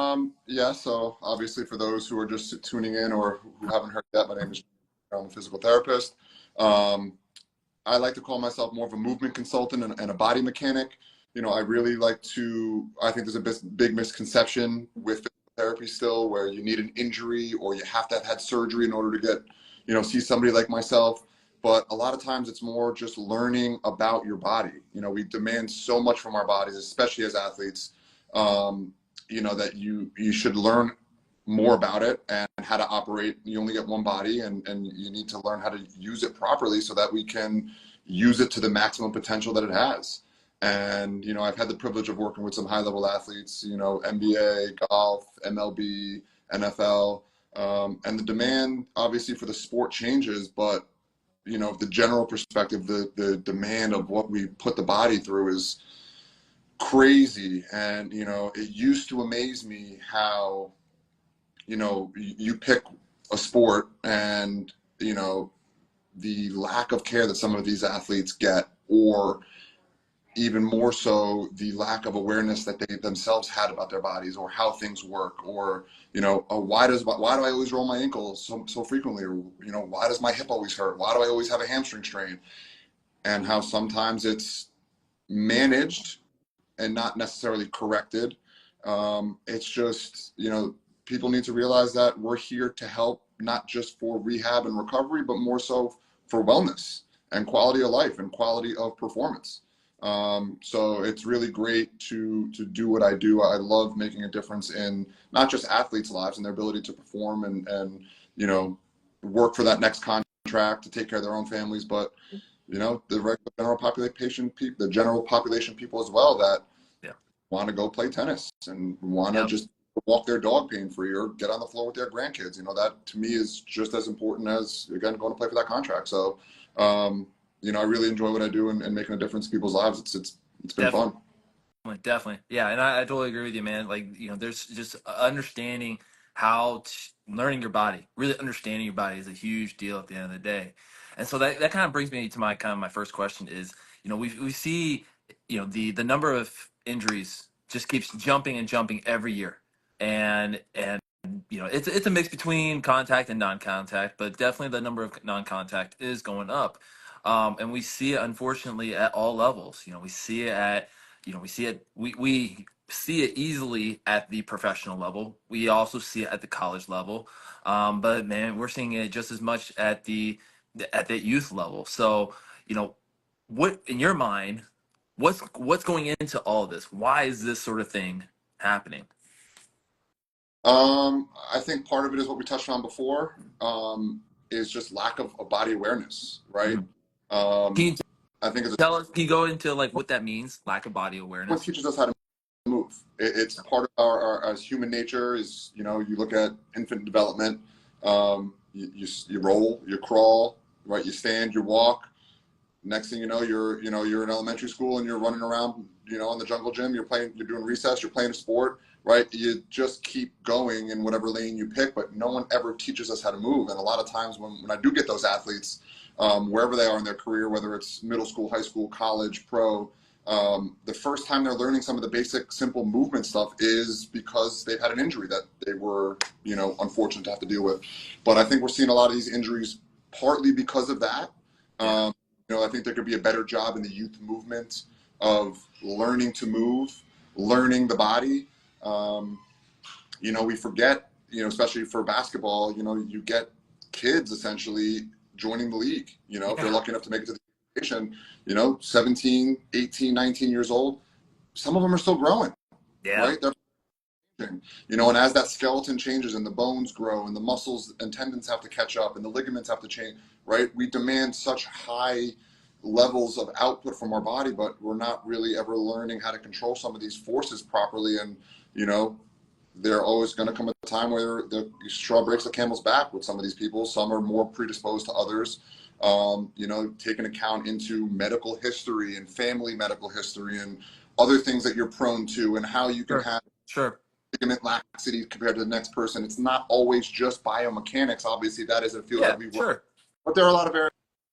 Yeah, so obviously for those who are just tuning in or who haven't heard that, my name is I'm a physical therapist. Um, I like to call myself more of a movement consultant and a body mechanic. I really like to, I think there's a big misconception with physical therapy still where you need an injury or you have to have had surgery in order to get, see somebody like myself. But a lot of times it's more just learning about your body. We demand so much from our bodies, especially as athletes, um, that you should learn more about it and how to operate. You only get one body and you need to learn how to use it properly so that we can use it to the maximum potential that it has. And, I've had the privilege of working with some high level athletes, NBA, golf, MLB, NFL. And the demand obviously for the sport changes, but the general perspective, the demand of what we put the body through is crazy. And, it used to amaze me how, you pick a sport and, the lack of care that some of these athletes get, or even more so, the lack of awareness that they themselves had about their bodies or how things work, or, why do I always roll my ankles so frequently? Or, why does my hip always hurt? Why do I always have a hamstring strain? And how sometimes it's managed and not necessarily corrected. It's just, people need to realize that we're here to help, not just for rehab and recovery, but more so for wellness and quality of life and quality of performance. So it's really great to do what I do. I love making a difference in not just athletes' lives and their ability to perform and work for that next contract to take care of their own families, but the regular general population people as well that Yeah. want to go play tennis and want to Yep. just walk their dog pain free or get on the floor with their grandkids. That to me is just as important as, again, going to play for that contract. So, I really enjoy what I do and making a difference in people's lives. It's been Definitely. fun. Definitely. Yeah. And I totally agree with you, man. Like, there's just understanding learning your body, really understanding your body is a huge deal at the end of the day. And so that kind of brings me to my first question is, we see, the number of injuries just keeps jumping and jumping every year. And it's a mix between contact and non-contact, but definitely the number of non-contact is going up. And we see it unfortunately at all levels. We see it at we see it easily at the professional level. We also see it at the college level. But man, we're seeing it just as much at the youth level. So, what in your mind, what's going into all of this? Why is this sort of thing happening? I think part of it is what we touched on before, is just lack of body awareness, right? Mhm. Can Um, you I think it's tell us? Can you go into like what that means? Lack of body what awareness. teaches us how to move. It's part of our as human nature is, you look at infant development, you roll, you crawl, right? You stand, you walk. Next thing you know, you're in elementary school and you're running around, in the jungle gym. You're doing recess, you're playing a sport, right? You just keep going in whatever lane you pick, but no one ever teaches us how to move. And a lot of times when I do get those athletes, wherever they are in their career, whether it's middle school, high school, college, pro, the first time they're learning some of the basic, simple movement stuff is because they've had an injury that they were, unfortunate to have to deal with. But I think we're seeing a lot of these injuries partly because of that. Yeah. Um, I think there could be a better job in the youth movement of learning to move, learning the body. Um, we forget, especially for basketball, you get kids essentially joining the league, if they're Yeah. lucky enough to make it to the education, 17, 18, 19 years old. Some of them are still growing, Yeah. right? And as that skeleton changes and the bones grow and the muscles and tendons have to catch up and the ligaments have to change, right? We demand such high levels of output from our body, but we're not really ever learning how to control some of these forces properly. And, you know, there always going to come a time where the straw breaks the camel's back with some of these people. Some are more predisposed to others. Take an account into medical history and family medical history and other things that you're prone to and how you can Sure. have Sure. ligament laxity compared to the next person. It's not always just biomechanics. Obviously, that is a field that Yeah. we work, Sure. but there are a lot of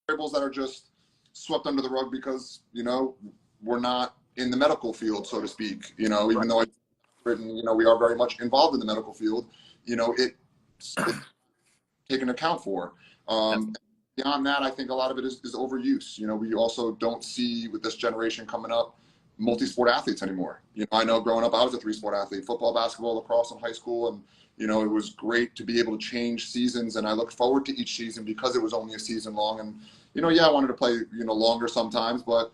variables that are just swept under the rug because we're not in the medical field, so to speak. Even Right. though I and we are very much involved in the medical field. It's taken account for. Um, Beyond that, I think a lot of it is overuse. We also don't see with this generation coming up multi-sport athletes anymore. I know growing up, I was a three-sport athlete: football, basketball, lacrosse in high school, and it was great to be able to change seasons. And I looked forward to each season because it was only a season long. And yeah, I wanted to play longer sometimes, but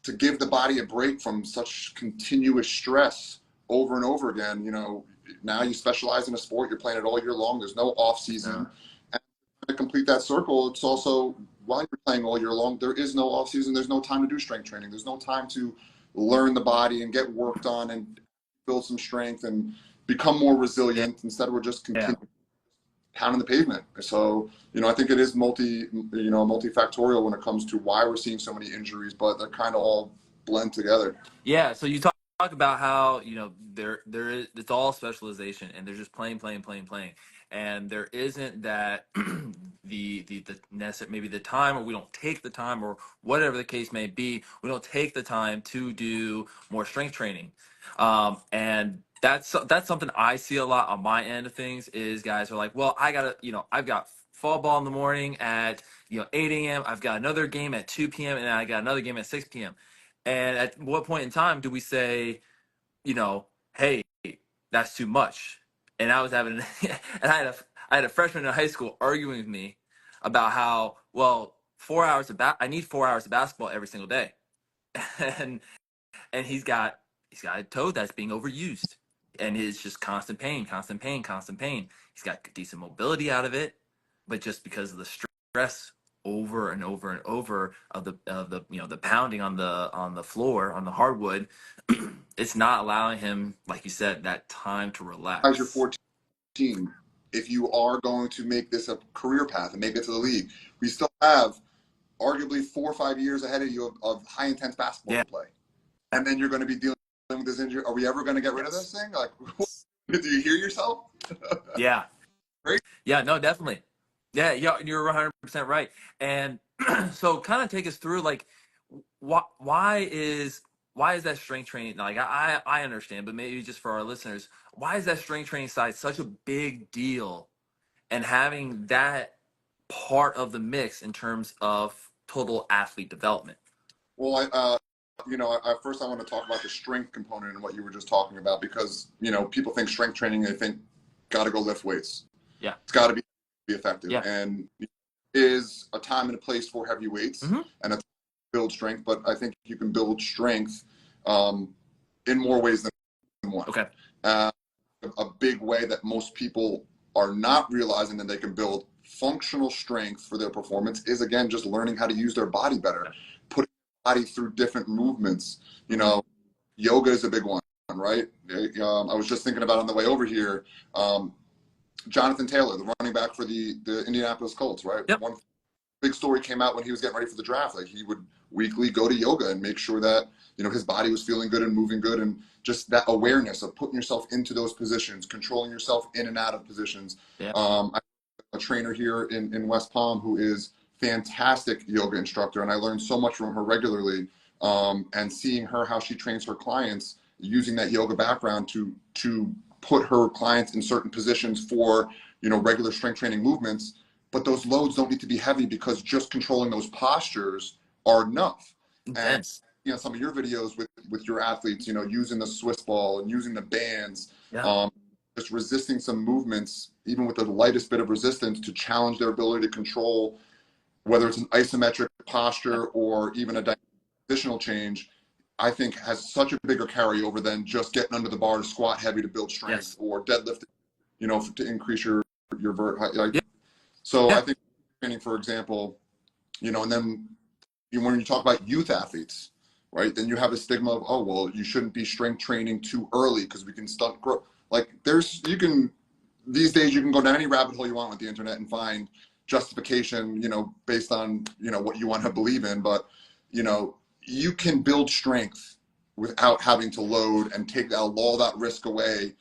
to give the body a break from such continuous stress over and over again, now you specialize in a sport, you're playing it all year long. There's no off season. And to complete that circle, it's also while you're playing all year long, there is no off season. There's no time to do strength training. There's no time to learn the body and get worked on and build some strength and become more resilient. Instead, we're just continuing pounding the pavement. So, I think it is multifactorial when it comes to why we're seeing so many injuries, but they're kind of all blend together. Yeah. So you talk about how there is, it's all specialization, and they're just playing, and there isn't that the necessary, maybe the time, or we don't take the time, or whatever the case may be, we don't take the time to do more strength training. And that's something I see a lot on my end of things. Is guys are like, well, I've got fall ball in the morning at 8 a.m. I've got another game at 2 p.m. and I got another game at 6 p.m. And at what point in time do we say, hey, that's too much? And I was having, and I had a freshman in high school arguing with me about how, well, I need 4 hours of basketball every single day, and he's got a toe that's being overused, and it's just constant pain, constant pain, constant pain. He's got decent mobility out of it, but just because of the stress over and over and over of the the pounding on the floor, on the hardwood, it's not allowing him, like you said, that time to relax. As you're 14, if you are going to make this a career path and make it to the league, we still have arguably 4 or 5 years ahead of you of high intense basketball to play, and then you're going to be dealing with this injury. Are we ever going to get rid of this thing? Like, do you hear yourself? Yeah. Right? Yeah, no, definitely. Yeah, you're 100% right. And so kind of take us through, like, why is that strength training, like, I understand, but maybe just for our listeners, why is that strength training side such a big deal, and having that part of the mix in terms of total athlete development? Well, first I want to talk about the strength component and what you were just talking about, because people think strength training, they think got to go lift weights. Yeah, it's got to be effective. Yeah. And is a time and a place for heavy weights and a time to build strength, but I think you can build strength in more ways than one. Okay. A big way that most people are not realizing that they can build functional strength for their performance is, again, just learning how to use their body better, putting their body through different movements. Yoga is a big one, right? I was just thinking about on the way over here, Jonathan Taylor, the running back for the Indianapolis Colts, right? Yep. One big story came out when he was getting ready for the draft. Like, he would weekly go to yoga and make sure that his body was feeling good and moving good, and just that awareness of putting yourself into those positions, controlling yourself in and out of positions. Yeah. I have a trainer here in West Palm who is fantastic yoga instructor, and I learn so much from her regularly. And seeing her, how she trains her clients, using that yoga background to put her clients in certain positions for regular strength training movements. But those loads don't need to be heavy, because just controlling those postures are enough. Intense. And some of your videos with your athletes, using the Swiss ball and using the bands, just resisting some movements, even with the lightest bit of resistance, to challenge their ability to control, whether it's an isometric posture or even a positional change, I think has such a bigger carryover than just getting under the bar to squat heavy to build strength, or deadlift, to increase your vert height. So I think training, for example, and then when you talk about youth athletes, right, then you have a stigma of, oh, well, you shouldn't be strength training too early because we can stunt growth. Like, these days you can go down any rabbit hole you want with the internet and find justification, based on, what you want to believe in. But, you can build strength without having to load and take all that risk away.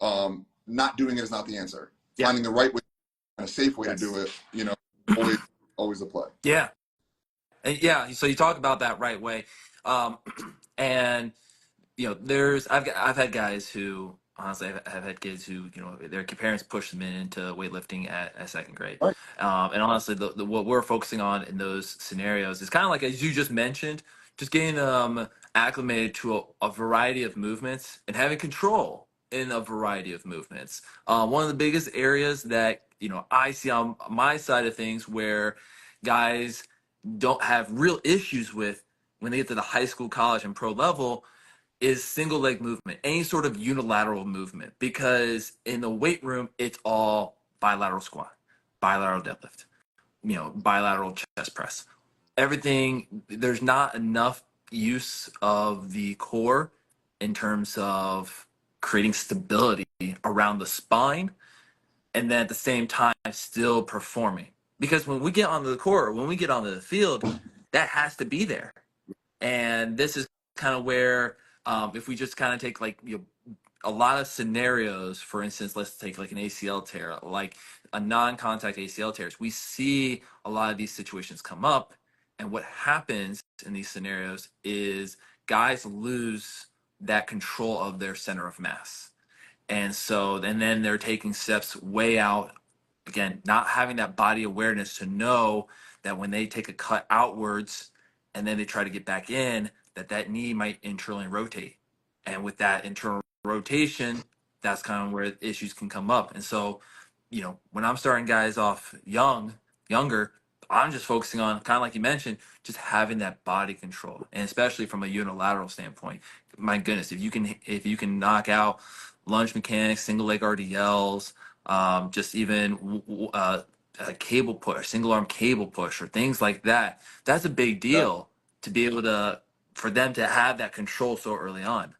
Not doing it is not the answer. Finding the right way and a safe way to do it, always a play. Yeah. And so you talk about that right way. And I've had guys who honestly have had kids who their parents pushed them into weightlifting at second grade, Right. and honestly, what we're focusing on in those scenarios is kind of like as you just mentioned, just getting acclimated to a variety of movements and having control in a variety of movements. One of the biggest areas that I see on my side of things where guys don't have real issues with when they get to the high school, college, and pro level is single leg movement, any sort of unilateral movement, because in the weight room, it's all bilateral squat, bilateral deadlift, bilateral chest press. Everything, there's not enough use of the core in terms of creating stability around the spine and then at the same time still performing. Because when we get onto the court, when we get onto the field, that has to be there. And this is kind of where, if we just kind of take like a lot of scenarios, for instance, let's take like an ACL tear, like a non-contact ACL tears. We see a lot of these situations come up, and what happens in these scenarios is guys lose that control of their center of mass. And then they're taking steps way out, again, not having that body awareness to know that when they take a cut outwards and then they try to get back in, that knee might internally rotate. And with that internal rotation, that's kind of where issues can come up. And so, when I'm starting guys off younger, I'm just focusing on, kind of like you mentioned, just having that body control. And especially from a unilateral standpoint, my goodness, if you can knock out lunge mechanics, single leg RDLs, just even a cable push, single arm cable push, or things like that. That's a big Yeah. deal to be able to for them to have that control so early on.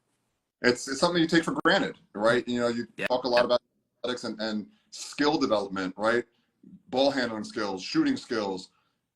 It's something you take for granted, right? You Yeah, talk a lot about athletics and skill development, right? Ball handling skills, shooting skills.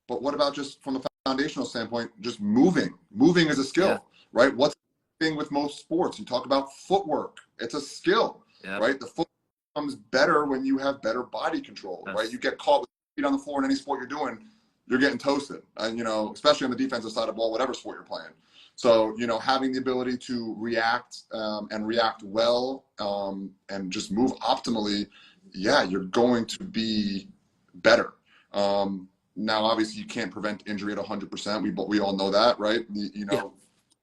But what about just from a foundational standpoint, just moving? Moving is a yeah, skill, right? What's the thing with most sports? You talk about footwork. It's a skill, yeah. right? The foot becomes better when you have better body control, right? Yes. You get caught with feet on the floor in any sport you're doing, you're getting toasted. And, especially on the defensive side of the ball, whatever sport you're playing. So, having the ability to react and react well and just move optimally, yeah, you're going to be better. Now, obviously, you can't prevent injury at 100%. We all know that, right? Yeah.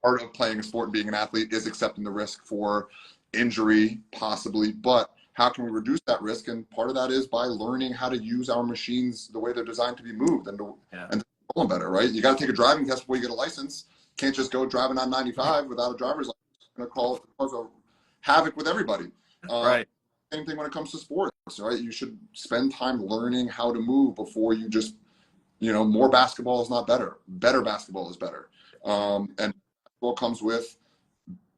Part of playing a sport and being an athlete is accepting the risk for injury, possibly. But how can we reduce that risk? And part of that is by learning how to use our machines the way they're designed to be moved and to control them better, right? You got to take a driving test before you get a license. Can't just go driving on 95 without a driver's license. It's going to cause a havoc with everybody. Right. Same thing when it comes to sports, right? You should spend time learning how to move before you just, more basketball is not better. Better basketball is better. And basketball comes with,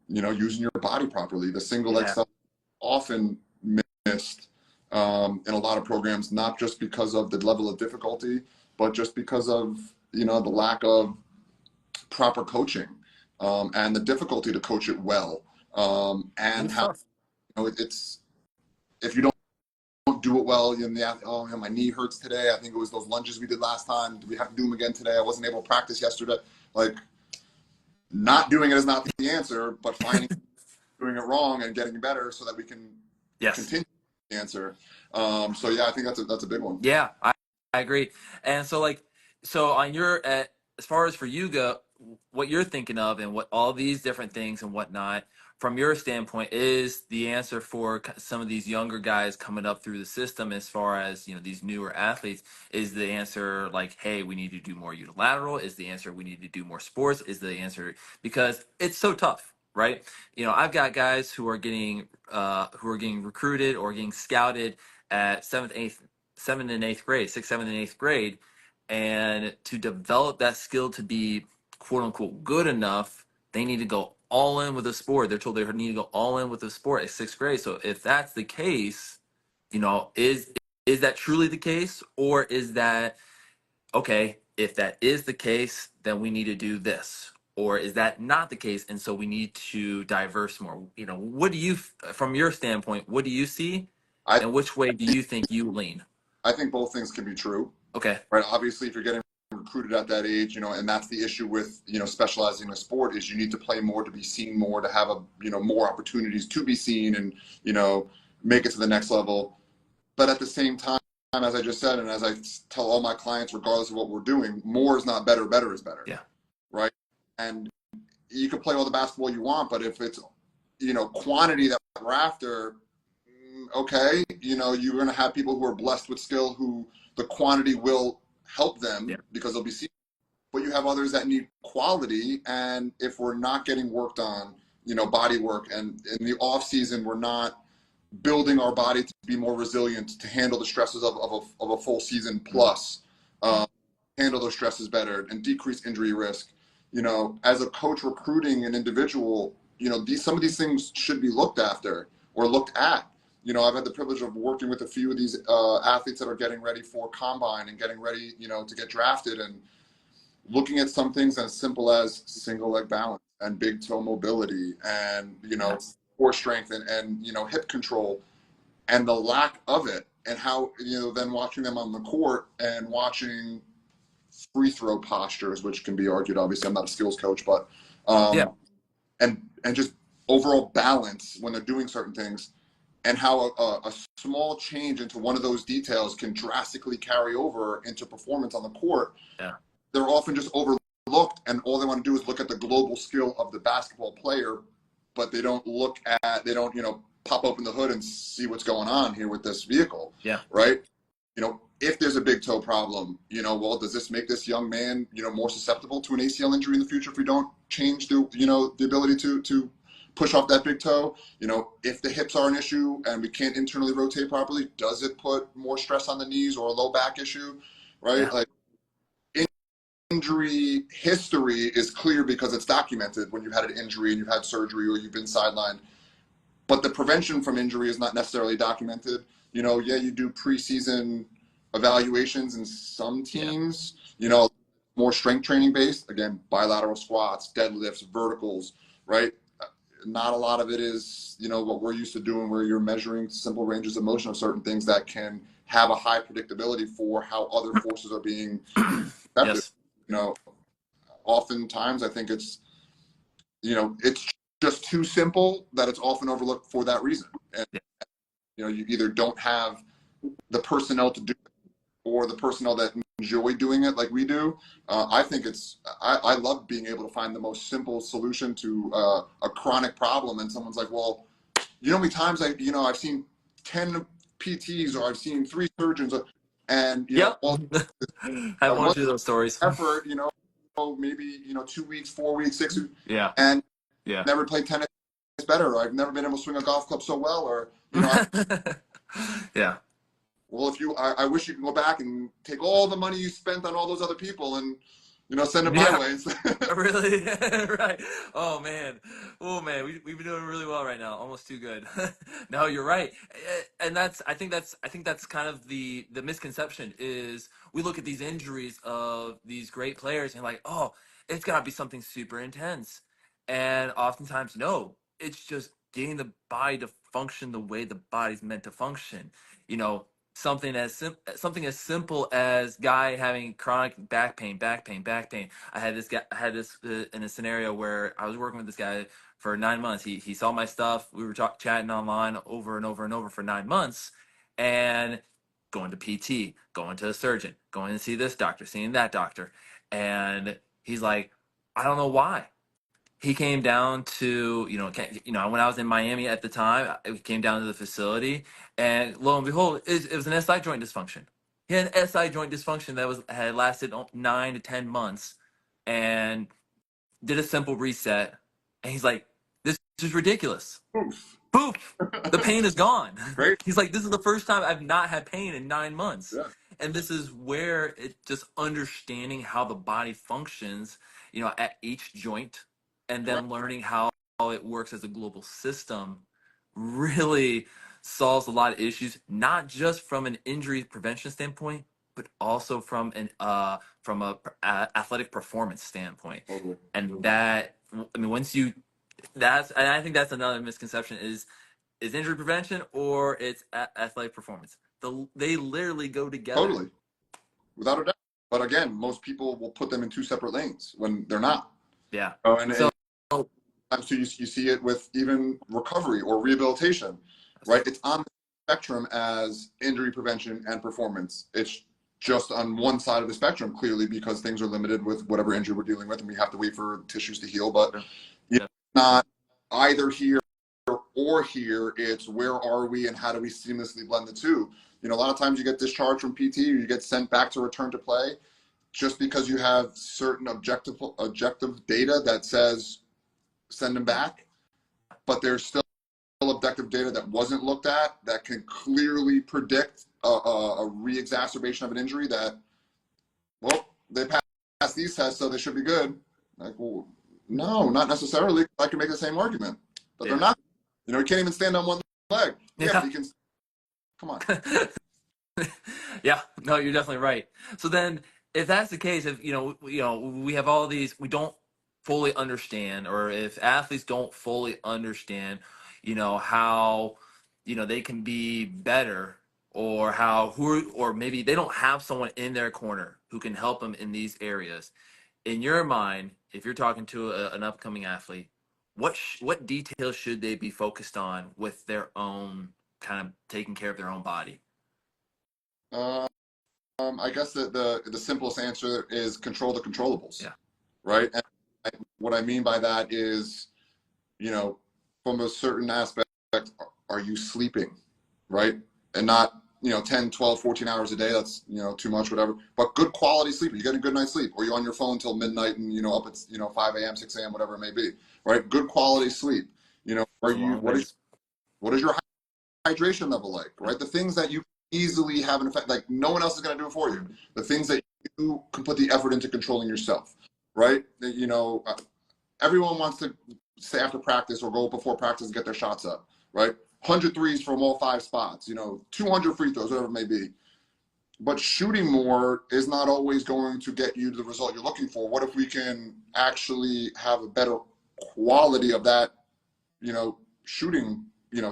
using your body properly. The single leg Yeah. stuff often missed in a lot of programs, not just because of the level of difficulty, but just because of, the lack of proper coaching and the difficulty to coach it well. And It's how, tough. it's, if you don't do it well, my knee hurts today. I think it was those lunges we did last time. Do we have to do them again today? I wasn't able to practice yesterday. Like, not doing it is not the answer, but finding doing it wrong and getting better so that we can Yes. continue the answer. So yeah, I think that's a big one. Yeah, I agree. And so so on your as far as for you go, what you're thinking of and what all these different things and whatnot, from your standpoint, is the answer for some of these younger guys coming up through the system as far as, these newer athletes, is the answer like, hey, we need to do more unilateral? Is the answer we need to do more sports? Is the answer because it's so tough, right? I've got guys who are getting recruited or getting scouted at seventh and eighth grade, sixth, seventh, and eighth grade, and to develop that skill to be quote unquote good enough, they need to go all in with the sport. They're told they need to go all in with the sport at sixth grade. So if that's the case, is that truly the case, or is that okay? If that is the case, then we need to do this. Or is that not the case, and so we need to diverse more? What do you, from your standpoint, what do you see, I and which way do you think you lean? I think both things can be true. Okay. Right. Obviously, if you're getting recruited at that age, and that's the issue with, specializing in a sport is you need to play more to be seen more, to have more opportunities to be seen and, make it to the next level. But at the same time, as I just said, and as I tell all my clients, regardless of what we're doing, more is not better, better is better. Yeah. Right. And you can play all the basketball you want, but if it's, quantity that we're after, okay, you're going to have people who are blessed with skill who the quantity will help them because they'll be seen. But you have others that need quality. And if we're not getting worked on, body work, and in the off season, we're not building our body to be more resilient, to handle the stresses of a full season plus, handle those stresses better and decrease injury risk. As a coach recruiting an individual, some of these things should be looked after or looked at. I've had the privilege of working with a few of these athletes that are getting ready for combine and getting ready, to get drafted, and looking at some things as simple as single leg balance and big toe mobility and, core strength and hip control, and the lack of it, and how, then watching them on the court and watching free throw postures, which can be argued, obviously I'm not a skills coach, but, and just overall balance when they're doing certain things, and how a small change into one of those details can drastically carry over into performance on the court. Yeah. They're often just overlooked, and all they want to do is look at the global skill of the basketball player, but they don't pop open the hood and see what's going on here with this vehicle. Yeah. Right. If there's a big toe problem, well, does this make this young man, more susceptible to an ACL injury in the future if we don't change the ability to push off that big toe? If the hips are an issue and we can't internally rotate properly, does it put more stress on the knees or a low back issue? Right. Yeah. Like, injury history is clear because it's documented when you've had an injury and you've had surgery or you've been sidelined. But the prevention from injury is not necessarily documented. You do preseason evaluations in some teams, more strength training based, again, bilateral squats, deadlifts, verticals, right? Not a lot of it is, what we're used to doing, where you're measuring simple ranges of motion of certain things that can have a high predictability for how other forces are being affected. Yes. Oftentimes I think it's just too simple that it's often overlooked for that reason. And, you either don't have the personnel to do it or the personnel that enjoy doing it like we do. I think I love being able to find the most simple solution to a chronic problem. And someone's like, well, how many times I've seen 10 PTs or I've seen 3 surgeons and, I have one or two of those stories. Effort, maybe, 2 weeks, 4 weeks, 6 weeks. Yeah. And never played tennis better. Or I've never been able to swing a golf club so well. Or, yeah. Well, I wish you could go back and take all the money you spent on all those other people and, send it my way. Really? Right. Oh man. We've been doing really well right now. Almost too good. No, you're right. And I think that's kind of the misconception is we look at these injuries of these great players and like, oh, it's gotta be something super intense. And oftentimes, no, it's just getting the body to function the way the body's meant to function. Something as simple as guy having chronic back pain. I had this in a scenario where I was working with this guy for 9 months. He saw my stuff. We were chatting online over and over and over for 9 months, and going to PT, going to a surgeon, going to see this doctor, seeing that doctor, and he's like, I don't know why. He came down to, when I was in Miami at the time, he came down to the facility, and lo and behold, it was an SI joint dysfunction. He had an SI joint dysfunction that had lasted 9 to 10 months, and did a simple reset, and he's like, this is ridiculous. Poof, the pain is gone. Great. He's like, this is the first time I've not had pain in 9 months. Yeah. And this is where it's just understanding how the body functions, at each joint, and then learning how it works as a global system really solves a lot of issues, not just from an injury prevention standpoint, but also from a athletic performance standpoint. Totally. And and I think that's another misconception is injury prevention or it's athletic performance. They literally go together. Totally. Without a doubt. But again, most people will put them in two separate lanes when they're not. Yeah. And So so you see it with even recovery or rehabilitation, right? It's on the spectrum as injury prevention and performance. It's just on one side of the spectrum, clearly, because things are limited with whatever injury we're dealing with, and we have to wait for tissues to heal. But yeah. it's not either here or here. It's where are we and how do we seamlessly blend the two? A lot of times you get discharged from PT, or you get sent back to return to play, just because you have certain objective data that says send them back, but there's still objective data that wasn't looked at that can clearly predict a re-exacerbation of an injury that, well, they passed these tests, so they should be good. Like, well, no, not necessarily. I can make the same argument, but they're not. You can't even stand on one leg. Yeah, but you can. Come on. Yeah, no, you're definitely right. So then, if that's the case, if we have all these, we don't fully understand, or if athletes don't fully understand, how, they can be better, or or maybe they don't have someone in their corner who can help them in these areas. In your mind, if you're talking to an upcoming athlete, what details should they be focused on with their own kind of taking care of their own body? Uh, I guess the simplest answer is control the controllables. Yeah. Right. And what I mean by that is, from a certain aspect, are you sleeping, right? And not, 10, 12, 14 hours a day. That's, too much, whatever. But good quality sleep. You get a good night's sleep, or you're on your phone till midnight and, up at, 5 a.m., 6 a.m., whatever it may be, right? Good quality sleep. What is your hydration level like, right? The things that you easily have an effect, like no one else is going to do it for you. The things that you can put the effort into controlling yourself, right? Everyone wants to say after practice or go before practice and get their shots up, right? 100 threes from all 5 spots, 200 free throws, whatever it may be. But shooting more is not always going to get you the result you're looking for. What if we can actually have a better quality of that, shooting,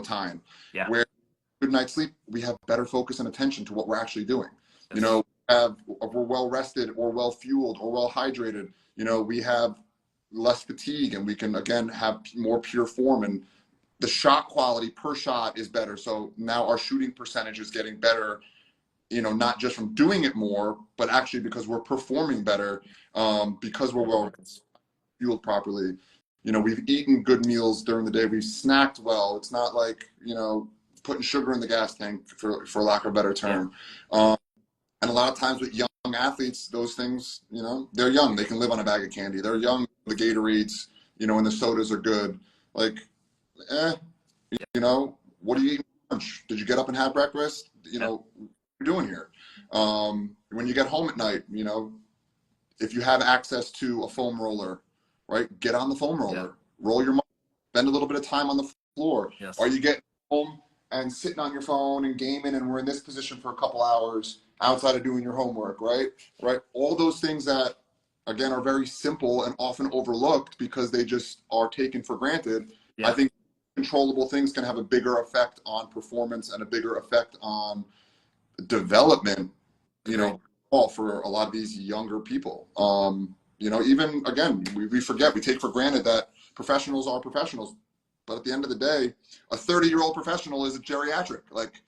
time, where good night's sleep, we have better focus and attention to what we're actually doing. Yes. We're well rested or well fueled or well hydrated. We have less fatigue, and we can again have more pure form, and the shot quality per shot is better. So now our shooting percentage is getting better, not just from doing it more, but actually because we're performing better, because we're well fueled properly. We've eaten good meals during the day. We've snacked well. It's not like, putting sugar in the gas tank, for lack of a better term. And a lot of times with young athletes, those things, they're young. They can live on a bag of candy. They're young. The Gatorades, and the sodas are good. Like, what are you eating for lunch? Did you get up and have breakfast? What are you doing here? When you get home at night, if you have access to a foam roller, right, get on the foam roller, roll your muscles, spend a little bit of time on the floor. Yes. Are you getting home and sitting on your phone and gaming, and we're in this position for a couple hours outside of doing your homework, right? All those things that, again, are very simple and often overlooked because they just are taken for granted. I think controllable things can have a bigger effect on performance and a bigger effect on development, for a lot of these younger people. Even, again, we forget, we take for granted that professionals are professionals. But at the end of the day, a 30-year-old professional is a geriatric. Like,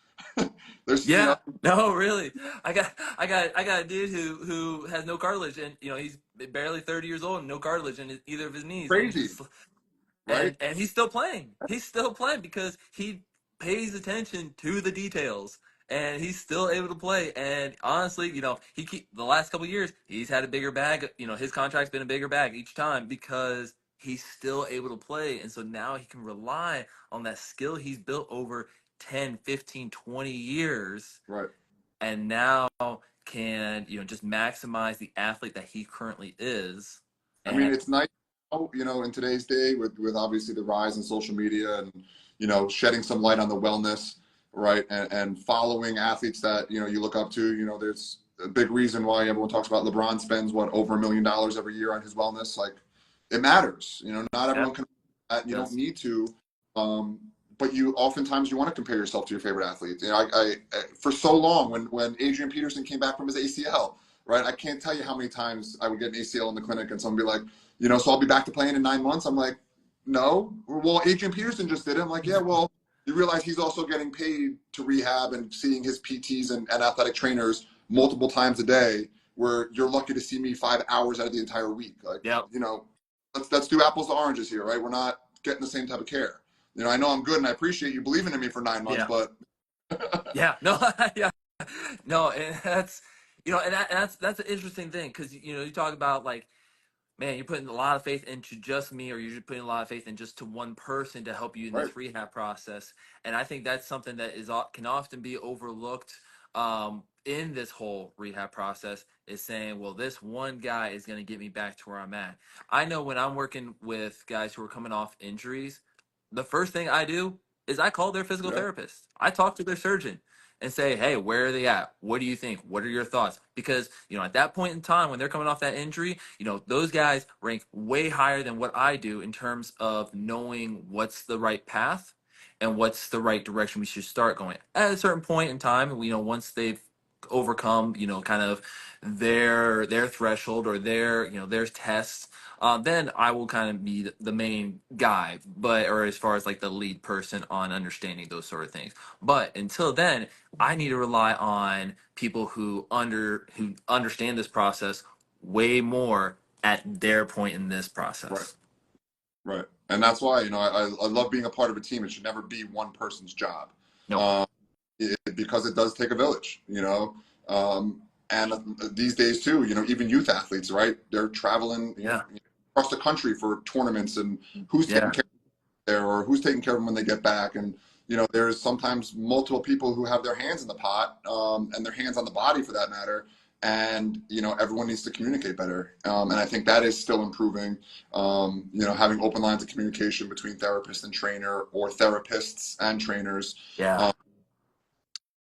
there's no, really. I got a dude who has no cartilage, and he's barely 30 years old and no cartilage in either of his knees. Crazy, right? And he's still playing. He's still playing because he pays attention to the details, and he's still able to play. And honestly, the last couple of years he's had a bigger bag. His contract's been a bigger bag each time because he's still able to play, and so now he can rely on that skill he's built over 10, 15, 20 years. Right. And now can, just maximize the athlete that he currently is. I mean, it's nice, in today's day with obviously the rise in social media and, shedding some light on the wellness, right? And following athletes that, you look up to. There's a big reason why everyone talks about LeBron spends, over $1 million every year on his wellness. Like, it matters, not everyone can, you don't need to, but oftentimes you want to compare yourself to your favorite athlete. I for so long when Adrian Peterson came back from his ACL, right? I can't tell you how many times I would get an ACL in the clinic and someone be like, so I'll be back to playing in 9 months. I'm like, no. Well, Adrian Peterson just did it. I'm like, yeah, well, you realize he's also getting paid to rehab and seeing his PTs and athletic trainers multiple times a day, where you're lucky to see me 5 hours out of the entire week. Like, Yep. let's do apples to oranges here, right? We're not getting the same type of care. I know I'm good and I appreciate you believing in me for 9 months, but yeah, no, yeah, no, and that's, that's an interesting thing, because you talk about, like, man, you're putting a lot of faith into just me, or you're just putting a lot of faith in just to one person to help you in right, this rehab process. And I think that's something that can often be overlooked in this whole rehab process, is saying, well, this one guy is going to get me back to where I'm at. I know when I'm working with guys who are coming off injuries, the first thing I do is I call their physical yeah, therapist. I talk to their surgeon and say, hey, where are they at? What do you think? What are your thoughts? Because, at that point in time when they're coming off that injury, those guys rank way higher than what I do in terms of knowing what's the right path and what's the right direction we should start going. At a certain point in time, once they've overcome, kind of their threshold, or their tests, then I will kind of be the main guy, or as far as like the lead person on understanding those sort of things. But until then, I need to rely on people who understand this process way more at their point in this right, process. right. And that's why, I love being a part of a team. It should never be one person's job. Nope. Because it does take a village, and these days too, even youth athletes, right? They're traveling Yeah. across the country for tournaments, and who's taking Yeah. care of them there, or who's taking care of them when they get back. And, there's sometimes multiple people who have their hands in the pot, and their hands on the body for that matter. And, everyone needs to communicate better. And I think that is still improving, having open lines of communication between therapist and trainer, or therapists and trainers. Yeah.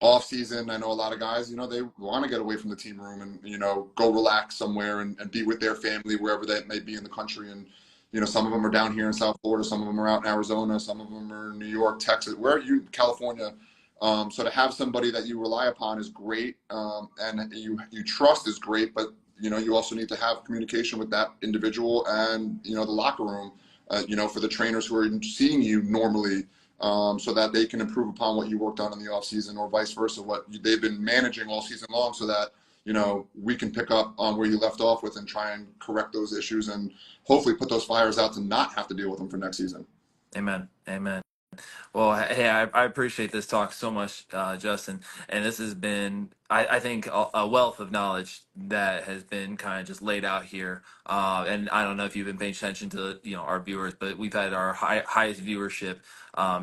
Off season, I know a lot of guys, they want to get away from the team room and, go relax somewhere and be with their family wherever that may be in the country. And, some of them are down here in South Florida, some of them are out in Arizona, some of them are in New York, Texas. Where are you? California. So to have somebody that you rely upon is great, and you trust is great, but you also need to have communication with that individual and the locker room, for the trainers who are seeing you normally, so that they can improve upon what you worked on in the off season, or vice versa, what they've been managing all season long, so that we can pick up on where you left off with and try and correct those issues, and hopefully put those fires out to not have to deal with them for next season. Amen. Amen. Well, hey, I appreciate this talk so much, Justin. And this has been, I think, a wealth of knowledge that has been kind of just laid out here. And I don't know if you've been paying attention to, our viewers, but we've had our highest viewership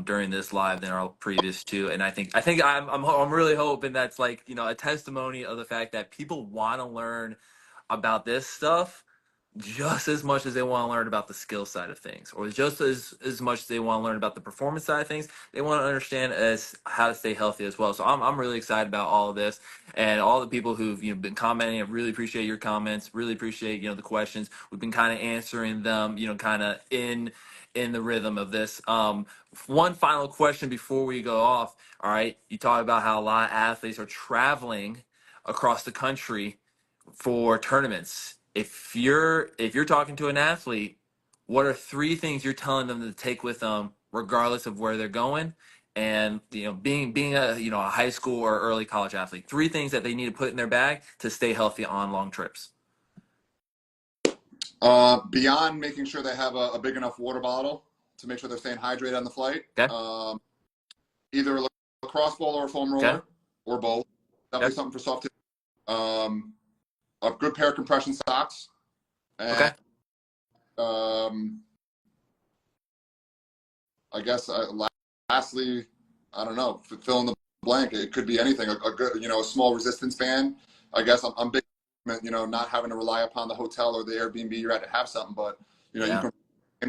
during this live than our previous two. And I'm really hoping that's like, a testimony of the fact that people want to learn about this stuff just as much as they want to learn about the skill side of things, or just as much as they want to learn about the performance side of things. They want to understand as how to stay healthy as well. So I'm really excited about all of this, and all the people who've been commenting. I really appreciate your comments. Really appreciate the questions. We've been kind of answering them, kind of in the rhythm of this. One final question before we go off. All right, you talk about how a lot of athletes are traveling across the country for tournaments. If you're talking to an athlete, what are three things you're telling them to take with them, regardless of where they're going? And being a high school or early college athlete, three things that they need to put in their bag to stay healthy on long trips. Beyond making sure they have a big enough water bottle to make sure they're staying hydrated on the flight. Okay. Either a lacrosse ball or a foam roller, Okay. or both. Definitely Okay. something for soft tissue. A good pair of compression socks. And, Okay. I guess lastly, I don't know, fill in the blank. It could be anything. A good, a small resistance band. I guess I'm big, not having to rely upon the hotel or the Airbnb you're at to have something, but you can have a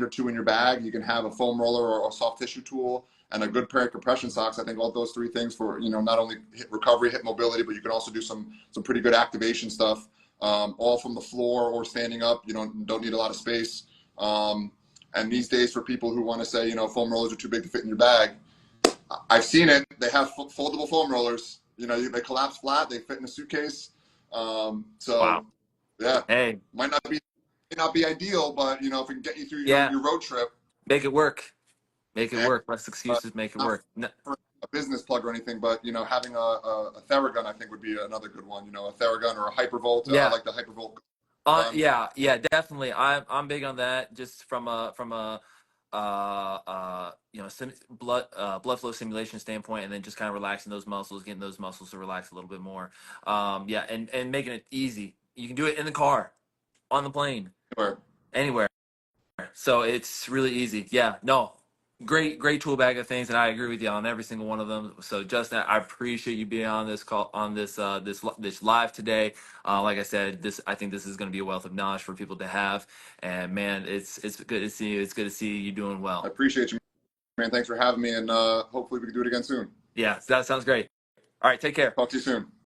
or two in your bag. You can have a foam roller or a soft tissue tool and a good pair of compression socks. I think all those three things for not only hip recovery, hip mobility, but you can also do some pretty good activation stuff. All from the floor or standing up. You don't need a lot of space. And these days, for people who want to say, foam rollers are too big to fit in your bag, I've seen it. They have foldable foam rollers. They collapse flat. They fit in a suitcase. So Wow. yeah, Hey, might not be ideal, but you know, if we can get you through yeah, your road trip, make it work. Make it and work. Less uh, excuses, make it not work. No, for a business plug or anything, but you know, having a Theragun, I think would be another good one. You know, a Theragun or a Hypervolt. I yeah. like the Hypervolt gun. Yeah, definitely. I'm big on that. Just from a blood flow simulation standpoint, and then just kind of relaxing those muscles, getting those muscles to relax a little bit more. Yeah, and making it easy. You can do it in the car, on the plane, Anywhere. anywhere. So it's really easy. Yeah, no, great tool bag of things, and I agree with you on every single one of them. So Justin, I appreciate you being on this call, on this live today. Like I said, I think this is going to be a wealth of knowledge for people to have. And man, it's good to see you. It's good to see you doing I well. appreciate you, man. Thanks for having me, and hopefully we can do it again soon. Yeah, that sounds great. All right, take care. Talk to you soon.